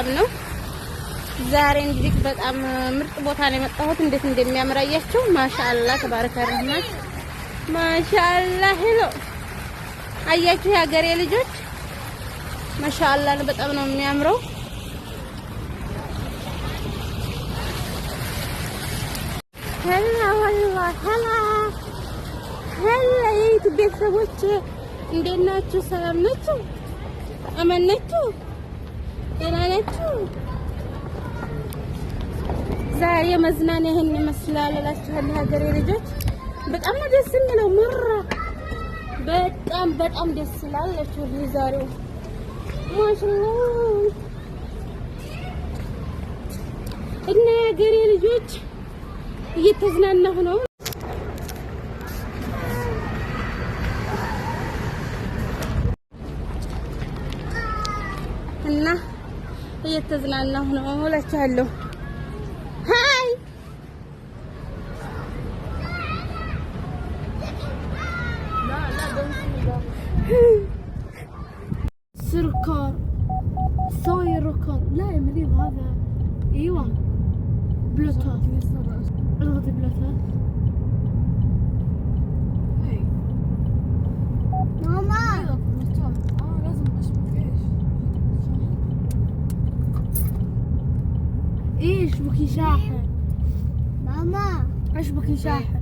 ሰላም ነው። ዛሬ እንግዲህ በጣም ምርጥ ቦታ ላይ መጣሁት። እንዴት እንደሚያምር አያችሁ? ማሻአላህ ተባረከ ረህማን ማሻአላህ ሄሎ አያችሁ የሀገሬ ልጆች ማሻአላህ ነው። በጣም ነው የሚያምረው። ሄላ ወላሂ ሄላ የዩቲዩብ ቤተሰቦች እንዴት ናችሁ? ሰላም ናችሁ? አማን ናችሁ? ደህና ናችሁ? ዛሬ መዝናኛ ይሄን ይመስላል እላችኋለሁ ሀገሬ ልጆች። በጣም ነው ደስ የሚለው ምራ በጣም ደስ ይላል እላችኋለሁ ዛሬው ማሻአላህ። እና ሀገሬ ልጆች እየተዝናናሁ ነው። እና እየተዝናናሁ ነው እላችኋለሁ። ሃይ سركار صاير ركاب لا يا مريض هذا ايوه بلوتوث اضغط بلوتوث ماما لازم اشبك ايش بكي شاحن ماما اشبكي شاحن